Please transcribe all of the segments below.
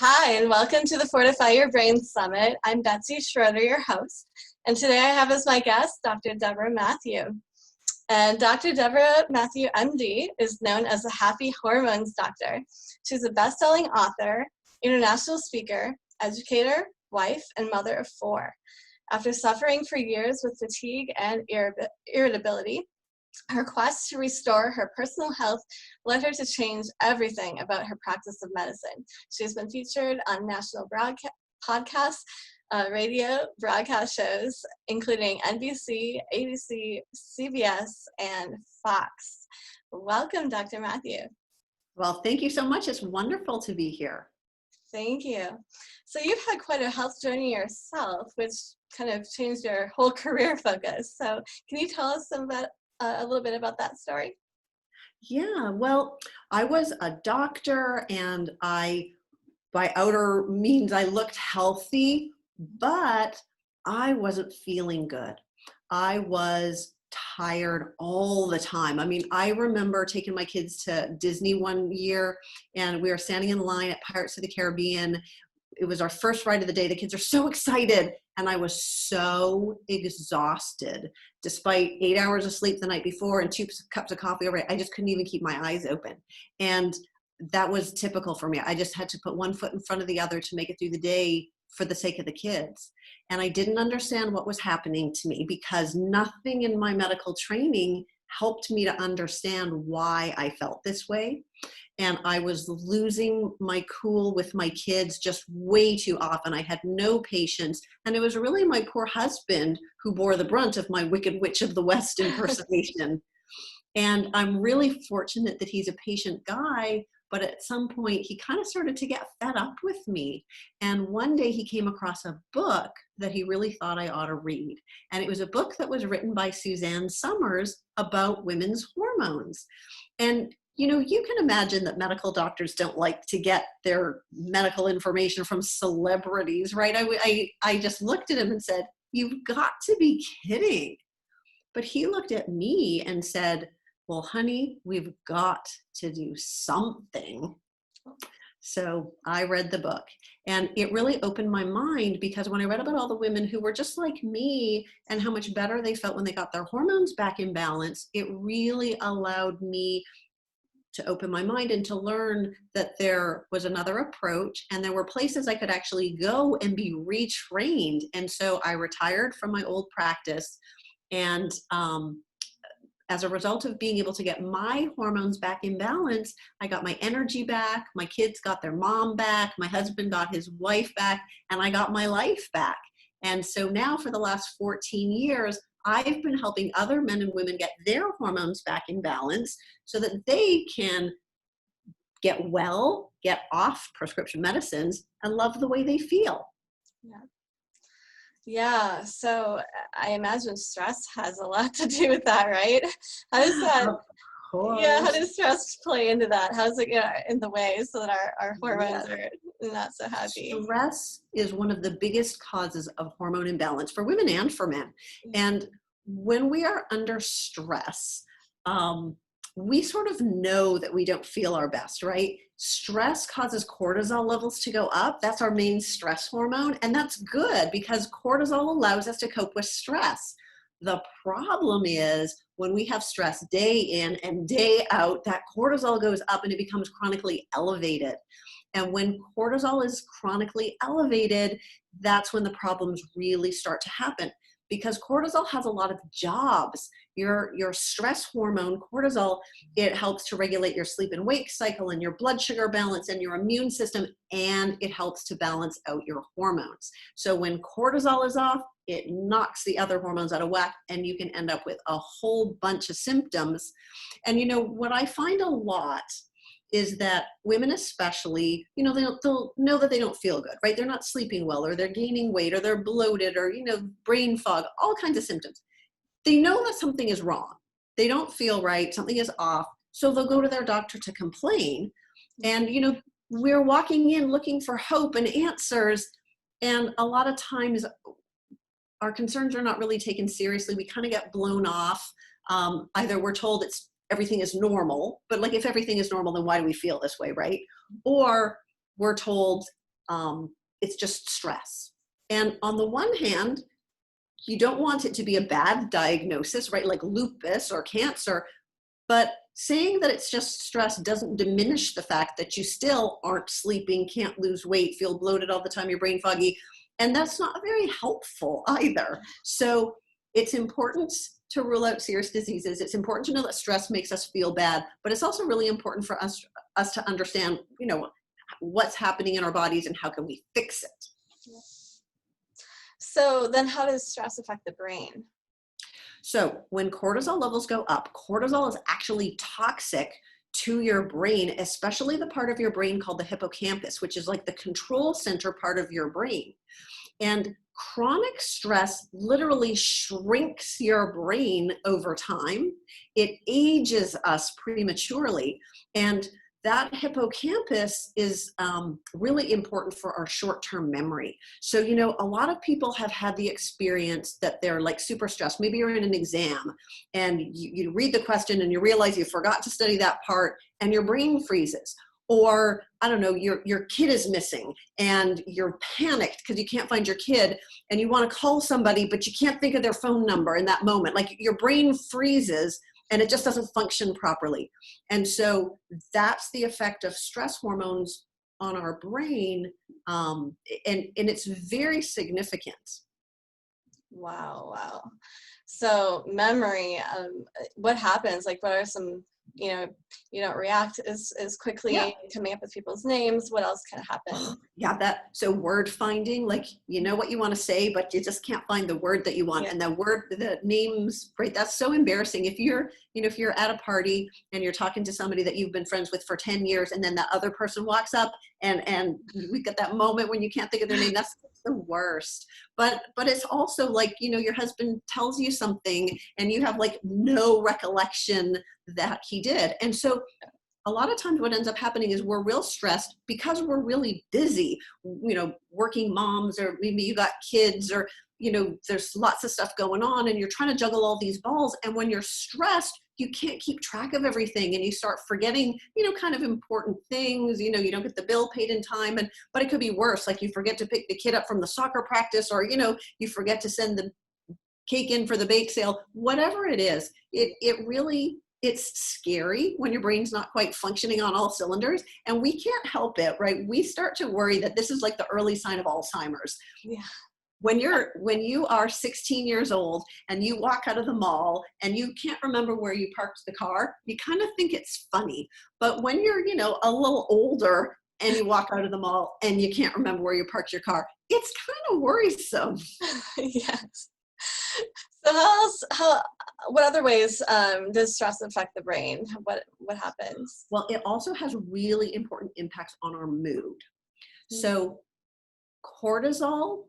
Hi, and welcome to the Fortify Your Brain Summit. I'm Betsy Schroeder, your host, and today I have as my guest Dr. Deborah Matthew. And Dr. Deborah Matthew, MD, is known as the Happy Hormones Doctor. She's a best-selling author, international speaker, educator, wife, and mother of 4. After suffering for years with fatigue and irritability, her quest to restore her personal health led her to change everything about her practice of medicine. She has been featured on national podcasts, radio broadcast shows, including NBC, ABC, CBS, and Fox. Welcome, Dr. Matthew. Well, thank you so much. It's wonderful to be here. Thank you. So you've had quite a health journey yourself, which kind of changed your whole career focus. So can you tell us a little bit about that story? Yeah, well, I was a doctor and by outer means, I looked healthy, but I wasn't feeling good. I was tired all the time. I mean, I remember taking my kids to Disney one year and we were standing in line at Pirates of the Caribbean. It was our first ride of the day. The kids are so excited. And I was so exhausted, despite 8 hours of sleep the night before and 2 cups of coffee overnight. I just couldn't even keep my eyes open. And that was typical for me. I just had to put one foot in front of the other to make it through the day for the sake of the kids. And I didn't understand what was happening to me because nothing in my medical training helped me to understand why I felt this way. And I was losing my cool with my kids just way too often. I had no patience. And it was really my poor husband who bore the brunt of my Wicked Witch of the West impersonation. And I'm really fortunate that he's a patient guy, but at some point he kind of started to get fed up with me. And one day he came across a book that he really thought I ought to read. And it was a book that was written by Suzanne Summers about women's hormones. And you know, you can imagine that medical doctors don't like to get their medical information from celebrities, right? I just looked at him and said, "You've got to be kidding." But he looked at me and said, "Well, honey, we've got to do something." So I read the book and it really opened my mind because when I read about all the women who were just like me and how much better they felt when they got their hormones back in balance, it really allowed me to open my mind and to learn that there was another approach and there were places I could actually go and be retrained. And so I retired from my old practice. And as a result of being able to get my hormones back in balance, I got my energy back, my kids got their mom back, my husband got his wife back, and I got my life back. And so now for the last 14 years, I've been helping other men and women get their hormones back in balance so that they can get well, get off prescription medicines, and love the way they feel. Yeah, so I imagine stress has a lot to do with that, right? How does that, how does stress play into that? How does it get in the way so that our hormones are not so happy? Stress is one of the biggest causes of hormone imbalance for women and for men. And when we are under stress, we sort of know that we don't feel our best, right? Stress causes cortisol levels to go up. That's our main stress hormone. And that's good because cortisol allows us to cope with stress. The problem is when we have stress day in and day out, that cortisol goes up and it becomes chronically elevated. And when cortisol is chronically elevated, that's when the problems really start to happen. Because cortisol has a lot of jobs. Your stress hormone, cortisol, it helps to regulate your sleep and wake cycle and your blood sugar balance and your immune system, and it helps to balance out your hormones. So when cortisol is off, it knocks the other hormones out of whack, and you can end up with a whole bunch of symptoms. And you know, what I find a lot is that women especially, you know, they'll know that they don't feel good, right? They're not sleeping well, or they're gaining weight, or they're bloated, or, you know, brain fog, all kinds of symptoms. They know that something is wrong. They don't feel right, something is off, so they'll go to their doctor to complain. And, you know, we're walking in looking for hope and answers, and a lot of times our concerns are not really taken seriously. We kind of get blown off. Either we're told everything is normal, but like if everything is normal, then why do we feel this way, right? Or we're told it's just stress. And on the one hand, you don't want it to be a bad diagnosis, right? Like lupus or cancer, but saying that it's just stress doesn't diminish the fact that you still aren't sleeping, can't lose weight, feel bloated all the time, your brain foggy. And that's not very helpful either. So it's important to rule out serious diseases. It's important to know that stress makes us feel bad, but it's also really important for us to understand, what's happening in our bodies and how can we fix it. So then how does stress affect the brain? So when cortisol levels go up, cortisol is actually toxic to your brain, especially the part of your brain called the hippocampus, which is like the control center part of your brain. And chronic stress literally shrinks your brain over time. It ages us prematurely. And that hippocampus is really important for our short-term memory. So, a lot of people have had the experience that they're like super stressed. Maybe you're in an exam and you read the question and you realize you forgot to study that part and your brain freezes. Or, I don't know, your kid is missing and you're panicked because you can't find your kid and you want to call somebody, but you can't think of their phone number in that moment. Like your brain freezes and it just doesn't function properly. And so that's the effect of stress hormones on our brain. And it's very significant. Wow. So memory, what happens? Like, what are some, you don't react as quickly coming up with people's names. What else can happen? So word finding, like, what you want to say, but you just can't find the word that you want. And the names, right? That's so embarrassing. If you're at a party and you're talking to somebody that you've been friends with for 10 years, and then that other person walks up and we get that moment when you can't think of their name, that's the worst. But it's also like, your husband tells you something and you have like no recollection that he did. And so a lot of times what ends up happening is we're real stressed because we're really busy, working moms, or maybe you got kids, or, there's lots of stuff going on and you're trying to juggle all these balls. And when you're stressed, you can't keep track of everything and you start forgetting, kind of important things, you don't get the bill paid in time. But it could be worse. Like you forget to pick the kid up from the soccer practice, or, you forget to send the cake in for the bake sale, whatever it is. It's scary when your brain's not quite functioning on all cylinders, and we can't help it, right? We start to worry that this is like the early sign of Alzheimer's. Yeah. When you are 16 years old and you walk out of the mall and you can't remember where you parked the car, you kind of think it's funny. But when you're, a little older and you walk out of the mall and you can't remember where you parked your car, it's kind of worrisome. Yes. So what other ways does stress affect the brain? What happens? Well, it also has really important impacts on our mood. So cortisol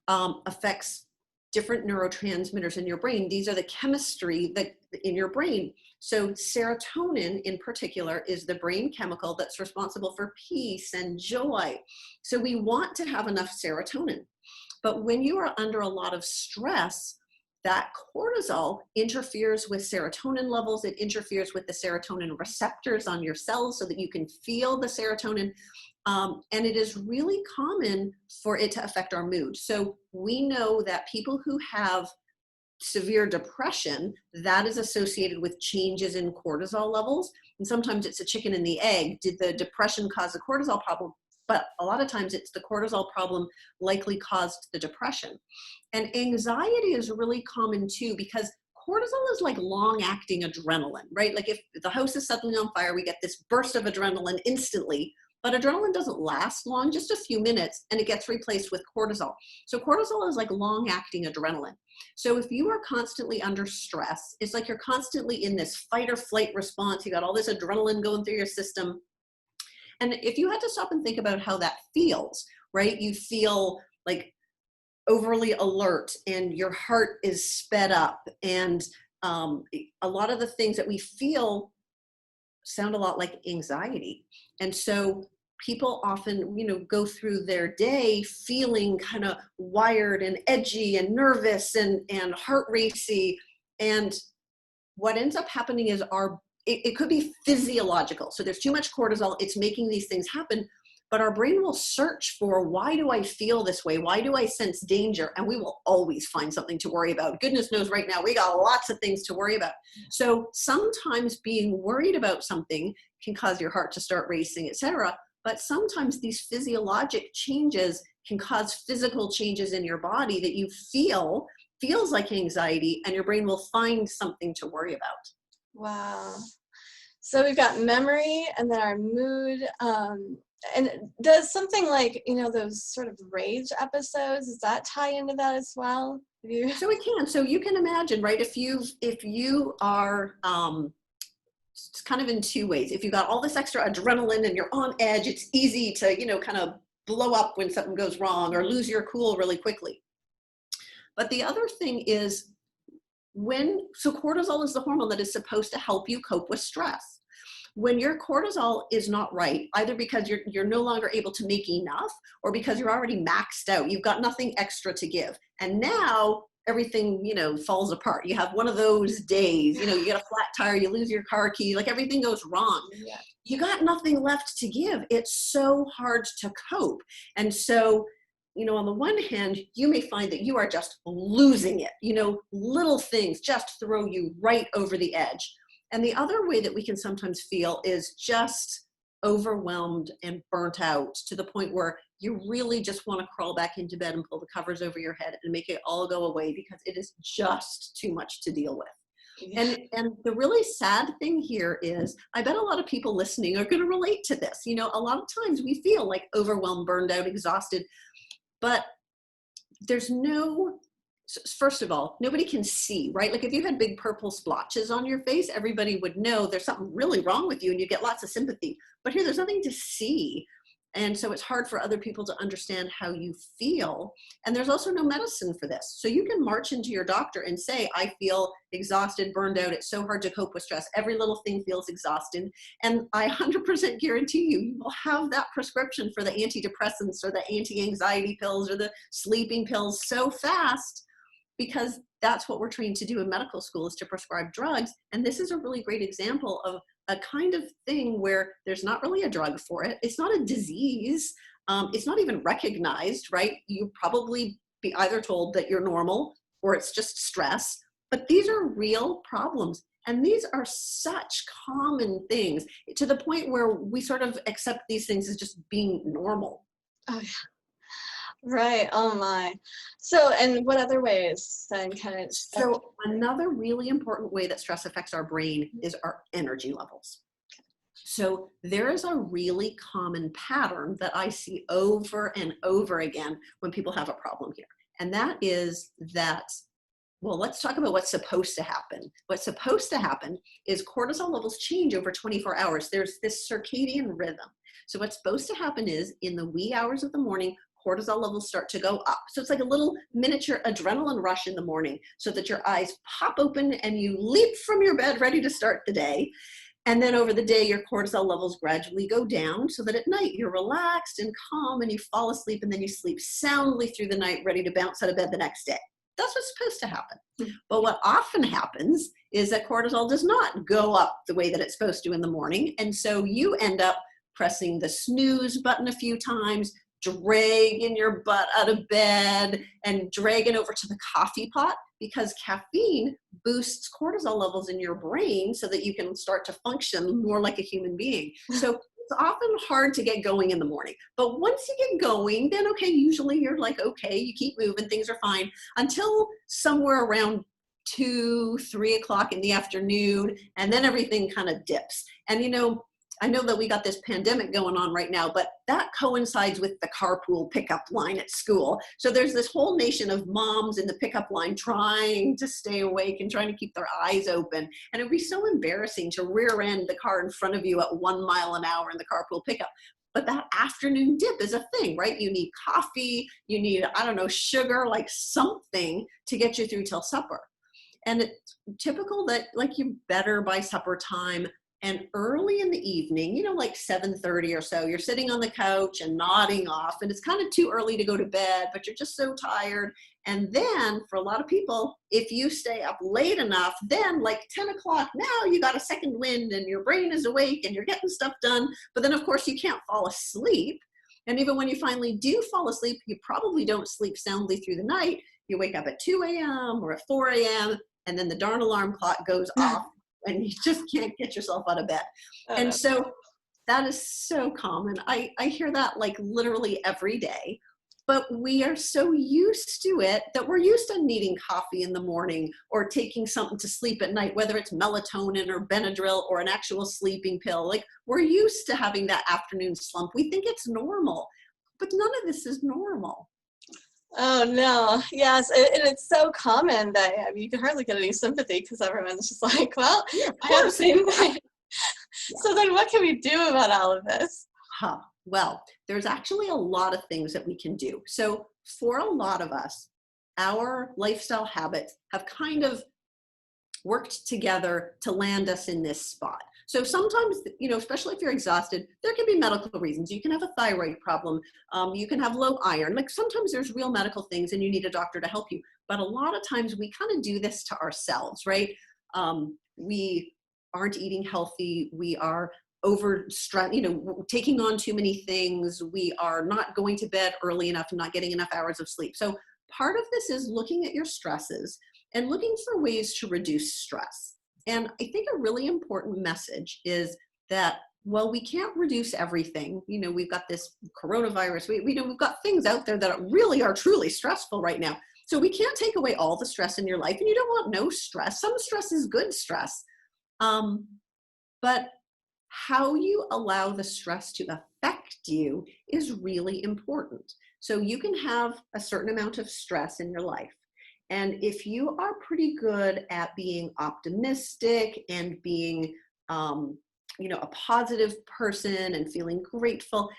affects different neurotransmitters in your brain. These are the chemistry that in your brain. So serotonin in particular is the brain chemical that's responsible for peace and joy. So we want to have enough serotonin. But when you are under a lot of stress, that cortisol interferes with serotonin levels. It interferes with the serotonin receptors on your cells so that you can feel the serotonin. And it is really common for it to affect our mood. So we know that people who have severe depression, that is associated with changes in cortisol levels. And sometimes it's a chicken and the egg. Did the depression cause the cortisol problem? But a lot of times it's the cortisol problem likely caused the depression. And anxiety is really common too, because cortisol is like long-acting adrenaline, right? Like if the house is suddenly on fire, we get this burst of adrenaline instantly, but adrenaline doesn't last long, just a few minutes, and it gets replaced with cortisol. So cortisol is like long-acting adrenaline. So if you are constantly under stress, it's like you're constantly in this fight or flight response. You got all this adrenaline going through your system. And if you had to stop and think about how that feels, right? You feel like overly alert and your heart is sped up, and a lot of the things that we feel sound a lot like anxiety. And so people often, go through their day feeling kind of wired and edgy and nervous and heart racy. And what ends up happening is it could be physiological. So there's too much cortisol. It's making these things happen. but our brain will search for, why do I feel this way? Why do I sense danger? And we will always find something to worry about. Goodness knows right now, we got lots of things to worry about. So sometimes being worried about something can cause your heart to start racing, etc. But sometimes these physiologic changes can cause physical changes in your body that you feels like anxiety, and your brain will find something to worry about. Wow. So we've got memory and then our mood. And does something like, those sort of rage episodes, does that tie into that as well? So it can. So you can imagine, right? If you are, it's kind of in two ways. If you've got all this extra adrenaline and you're on edge, it's easy to, kind of blow up when something goes wrong or lose your cool really quickly. But the other thing is cortisol is the hormone that is supposed to help you cope with stress. When your cortisol is not right, either because you're no longer able to make enough or because you're already maxed out, you've got nothing extra to give. And now everything, falls apart. You have one of those days, you get a flat tire, you lose your car key, like everything goes wrong. Yeah. You got nothing left to give. It's so hard to cope. And so, on the one hand, you may find that you are just losing it. Little things just throw you right over the edge. And the other way that we can sometimes feel is just overwhelmed and burnt out to the point where you really just want to crawl back into bed and pull the covers over your head and make it all go away because it is just too much to deal with. Yeah. And the really sad thing here is, I bet a lot of people listening are going to relate to this. A lot of times we feel like overwhelmed, burned out, exhausted, but first of all, nobody can see, right? Like if you had big purple splotches on your face, everybody would know there's something really wrong with you and you get lots of sympathy. But here, there's nothing to see. And so it's hard for other people to understand how you feel. And there's also no medicine for this. So you can march into your doctor and say, I feel exhausted, burned out. It's so hard to cope with stress. Every little thing feels exhausting. And I 100% guarantee you will have that prescription for the antidepressants or the anti-anxiety pills or the sleeping pills so fast, because that's what we're trained to do in medical school, is to prescribe drugs. And this is a really great example of a kind of thing where there's not really a drug for it. It's not a disease. It's not even recognized, right? You probably be either told that you're normal or it's just stress, but these are real problems. And these are such common things to the point where we sort of accept these things as just being normal. Oh, yeah. Right. Oh my. So, and what other ways then can it? So another really important way that stress affects our brain is our energy levels. So there is a really common pattern that I see over and over again when people have a problem here. And that is that, well, let's talk about what's supposed to happen. What's supposed to happen is cortisol levels change over 24 hours. There's this circadian rhythm. So what's supposed to happen is in the wee hours of the morning, cortisol levels start to go up. So it's like a little miniature adrenaline rush in the morning so that your eyes pop open and you leap from your bed ready to start the day. And then over the day, your cortisol levels gradually go down so that at night you're relaxed and calm and you fall asleep and then you sleep soundly through the night ready to bounce out of bed the next day. That's what's supposed to happen. But what often happens is that cortisol does not go up the way that it's supposed to in the morning. And so you end up pressing the snooze button a few times, dragging your butt out of bed and dragging over to the coffee pot, because caffeine boosts cortisol levels in your brain so that you can start to function more like a human being. So it's often hard to get going in the morning. But once you get going, then okay, usually you're like, okay, you keep moving, things are fine until somewhere around 2, 3 o'clock in the afternoon, and then everything kind of dips. And I know that we got this pandemic going on right now, but that coincides with the carpool pickup line at school. So there's this whole nation of moms in the pickup line trying to stay awake and trying to keep their eyes open. And it would be so embarrassing to rear end the car in front of you at 1 mile an hour in the carpool pickup. But that afternoon dip is a thing, right? You need coffee, you need, sugar, like something to get you through till supper. And it's typical that like you better by supper time. And early in the evening, like 7:30 or so, you're sitting on the couch and nodding off, and it's kind of too early to go to bed, but you're just so tired. And then for a lot of people, if you stay up late enough, then like 10 o'clock, now you got a second wind and your brain is awake and you're getting stuff done. But then of course you can't fall asleep. And even when you finally do fall asleep, you probably don't sleep soundly through the night. You wake up at 2 a.m. or at 4 a.m. and then the darn alarm clock goes off and you just can't get yourself out of bed. Oh, And no. so that is so common. I hear that like literally every day. But we are so used to it that we're used to needing coffee in the morning or taking something to sleep at night, whether it's melatonin or Benadryl or an actual sleeping pill. Like, we're used to having that afternoon slump. We think it's normal, but none of this is normal. Oh no, yes, and it's so common that you can hardly get any sympathy because everyone's just like, well, Yeah, of I have the course. same thing. Yeah. So then what can we do about all of this? Huh. Well, there's actually a lot of things that we can do. So for a lot of us, our lifestyle habits have kind of worked together to land us in this spot. So sometimes, especially if you're exhausted, there can be medical reasons. You can have a thyroid problem. You can have low iron. Like, sometimes there's real medical things and you need a doctor to help you. But a lot of times we kind of do this to ourselves, right? We aren't eating healthy. We are over stress, taking on too many things. We are not going to bed early enough and not getting enough hours of sleep. So part of this is looking at your stresses and looking for ways to reduce stress. And I think a really important message is that, well, we can't reduce everything. We've got this coronavirus. We've got things out there that really are truly stressful right now. So we can't take away all the stress in your life, and you don't want no stress. Some stress is good stress. But how you allow the stress to affect you is really important. So you can have a certain amount of stress in your life. And if you are pretty good at being optimistic and being, a positive person and feeling grateful,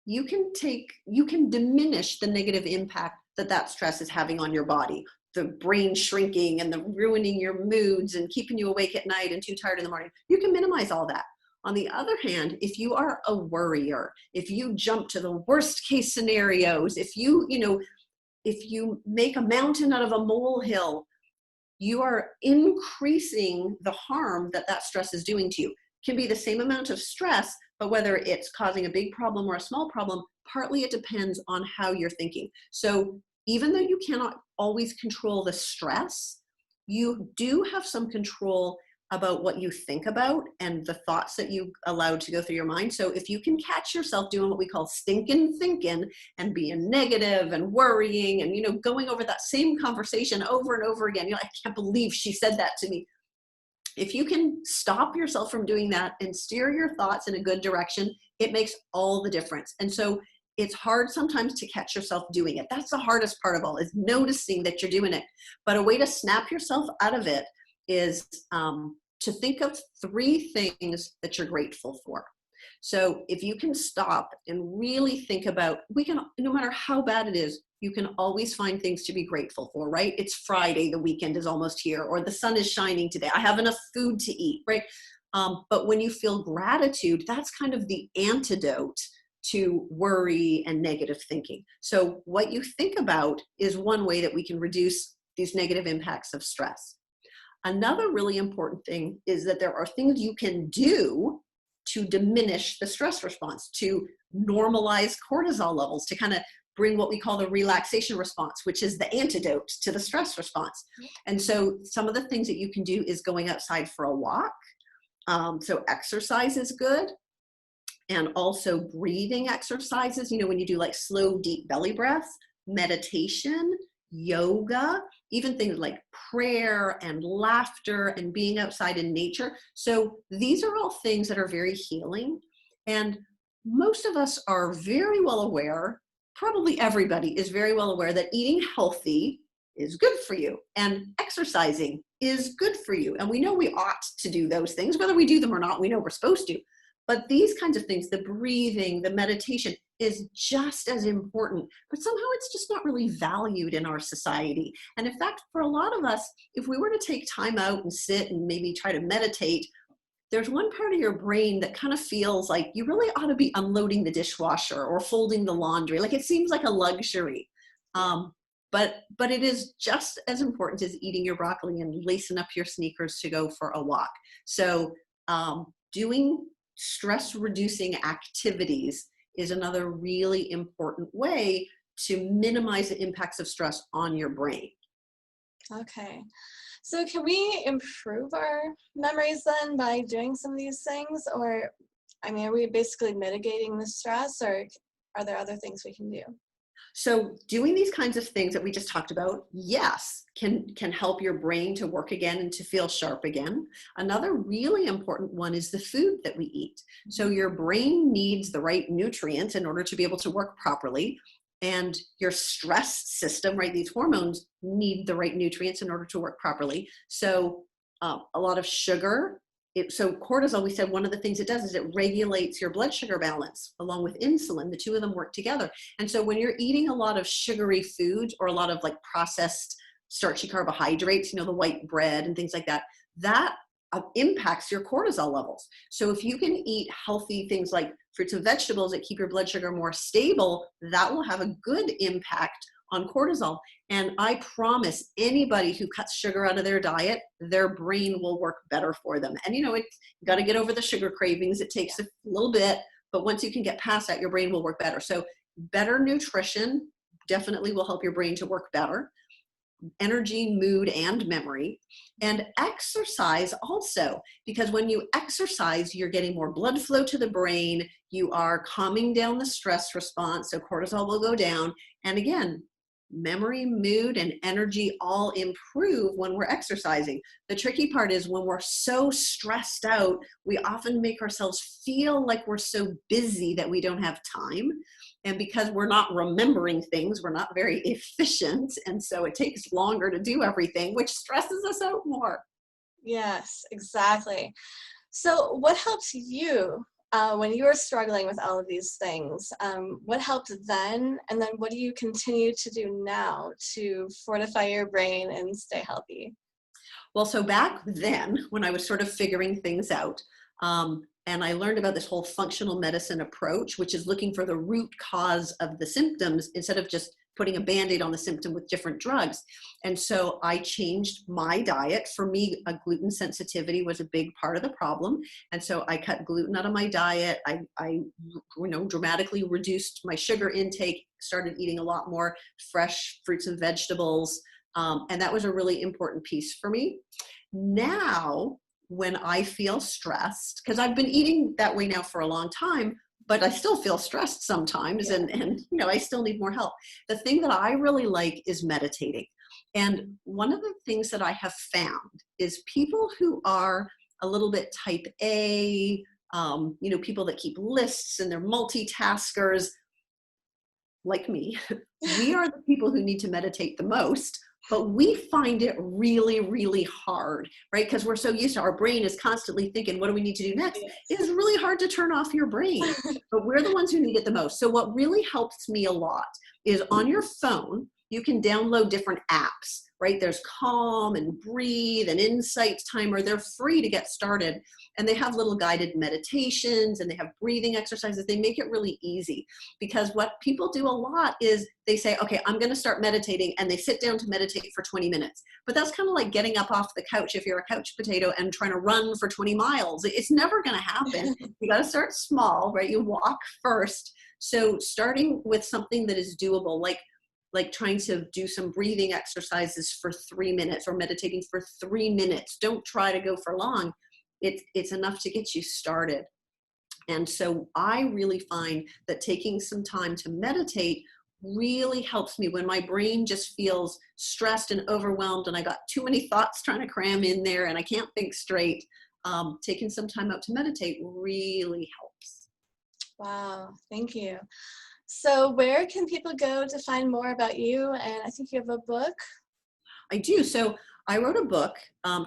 you can diminish the negative impact that stress is having on your body. The brain shrinking and the ruining your moods and keeping you awake at night and too tired in the morning. You can minimize all that. On the other hand, if you are a worrier, if you jump to the worst case scenarios, if you make a mountain out of a molehill, you are increasing the harm that stress is doing to you. It can be the same amount of stress, but whether it's causing a big problem or a small problem, partly it depends on how you're thinking. So even though you cannot always control the stress, you do have some control about what you think about and the thoughts that you allow to go through your mind. So if you can catch yourself doing what we call stinking thinking and being negative and worrying and, going over that same conversation over and over again, I can't believe she said that to me. If you can stop yourself from doing that and steer your thoughts in a good direction, it makes all the difference. And so it's hard sometimes to catch yourself doing it. That's the hardest part of all, is noticing that you're doing it. But a way to snap yourself out of it is to think of 3 things that you're grateful for. So if you can stop and really think about, no matter how bad it is, you can always find things to be grateful for, right? It's Friday, the weekend is almost here, or the sun is shining today. I have enough food to eat, right? But when you feel gratitude, that's kind of the antidote to worry and negative thinking. So what you think about is one way that we can reduce these negative impacts of stress. Another really important thing is that there are things you can do to diminish the stress response, to normalize cortisol levels, to kind of bring what we call the relaxation response, which is the antidote to the stress response. And so some of the things that you can do is going outside for a walk. So exercise is good. And also breathing exercises, when you do like slow, deep belly breaths, meditation, yoga, even things like prayer and laughter and being outside in nature. So these are all things that are very healing. And most of us are very well aware, probably everybody is very well aware, that eating healthy is good for you and exercising is good for you. And we know we ought to do those things, whether we do them or not, we know we're supposed to. But these kinds of things, the breathing, the meditation, is just as important, but somehow it's just not really valued in our society. And in fact, for a lot of us, if we were to take time out and sit and maybe try to meditate, there's one part of your brain that kind of feels like you really ought to be unloading the dishwasher or folding the laundry. Like, it seems like a luxury. But it is just as important as eating your broccoli and lacing up your sneakers to go for a walk. So doing stress reducing activities is another really important way to minimize the impacts of stress on your brain. Okay. So can we improve our memories then by doing some of these things? Or, I mean, are we basically mitigating the stress, or are there other things we can do? So doing these kinds of things that we just talked about, yes, can help your brain to work again and to feel sharp again. Another really important one is the food that we eat. So your brain needs the right nutrients in order to be able to work properly. And your stress system, right? These hormones need the right nutrients in order to work properly. So a lot of sugar. So cortisol, we said one of the things it does is it regulates your blood sugar balance along with insulin. The two of them work together. And so when you're eating a lot of sugary foods or a lot of like processed starchy carbohydrates, the white bread and things like that, that impacts your cortisol levels. So if you can eat healthy things like fruits and vegetables that keep your blood sugar more stable, that will have a good impact on cortisol. And I promise anybody who cuts sugar out of their diet, their brain will work better for them. And you got to get over the sugar cravings. It takes a little bit, but once you can get past that, your brain will work better. So better nutrition definitely will help your brain to work better. Energy, mood, and memory. And exercise also, because when you exercise, you're getting more blood flow to the brain. You are calming down the stress response, so cortisol will go down. And again, memory, mood, and energy all improve when we're exercising. The tricky part is when we're so stressed out, we often make ourselves feel like we're so busy that we don't have time. And because we're not remembering things, we're not very efficient. And so it takes longer to do everything, which stresses us out more. Yes, exactly. So what helps you when you were struggling with all of these things? What helped then? And then what do you continue to do now to fortify your brain and stay healthy? Well, so back then, when I was sort of figuring things out, and I learned about this whole functional medicine approach, which is looking for the root cause of the symptoms instead of just putting a Band-Aid on the symptom with different drugs. And so I changed my diet. For me, a gluten sensitivity was a big part of the problem. And so I cut gluten out of my diet. I dramatically reduced my sugar intake, started eating a lot more fresh fruits and vegetables. And that was a really important piece for me. Now, when I feel stressed, because I've been eating that way now for a long time, but I still feel stressed sometimes, Yeah. and I still need more help. The thing that I really like is meditating. And one of the things that I have found is people who are a little bit type A, people that keep lists and they're multitaskers, like me, we are the people who need to meditate the most, but we find it really, really hard, right? Because we're so used to our brain is constantly thinking, what do we need to do next? It is really hard to turn off your brain, but we're the ones who need it the most. So what really helps me a lot is on your phone, you can download different apps, right? There's Calm and Breathe and Insights Timer. They're free to get started. And they have little guided meditations and they have breathing exercises. They make it really easy because what people do a lot is they say, okay, I'm going to start meditating, and they sit down to meditate for 20 minutes. But that's kind of like getting up off the couch if you're a couch potato and trying to run for 20 miles. It's never going to happen. You got to start small, right? You walk first. So starting with something that is doable, like trying to do some breathing exercises for 3 minutes or meditating for 3 minutes. Don't try to go for long. It's enough to get you started. And so I really find that taking some time to meditate really helps me when my brain just feels stressed and overwhelmed and I got too many thoughts trying to cram in there and I can't think straight. Taking some time out to meditate really helps. Wow, thank you. So where can people go to find more about you? And I think you have a book. I do. So I wrote a book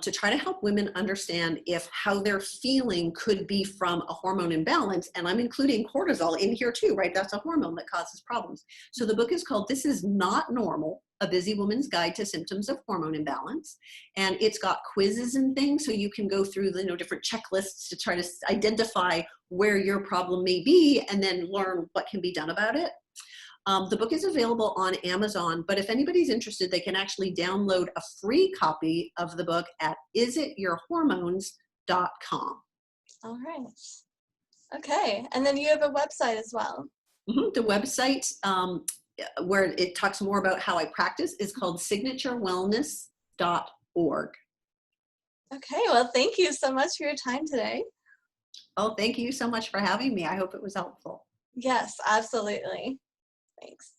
to try to help women understand if how they're feeling could be from a hormone imbalance. And I'm including cortisol in here too, right? That's a hormone that causes problems. So the book is called This Is Not Normal, A Busy Woman's Guide to Symptoms of Hormone Imbalance. And it's got quizzes and things so you can go through the different checklists to try to identify where your problem may be and then learn what can be done about it. The book is available on Amazon, but if anybody's interested, they can actually download a free copy of the book at isityourhormones.com. All right. Okay. And then you have a website as well. The website where it talks more about how I practice is called signaturewellness.org. Okay, well, thank you so much for your time today. Oh, thank you so much for having me. I hope it was helpful. Yes, absolutely. Thanks.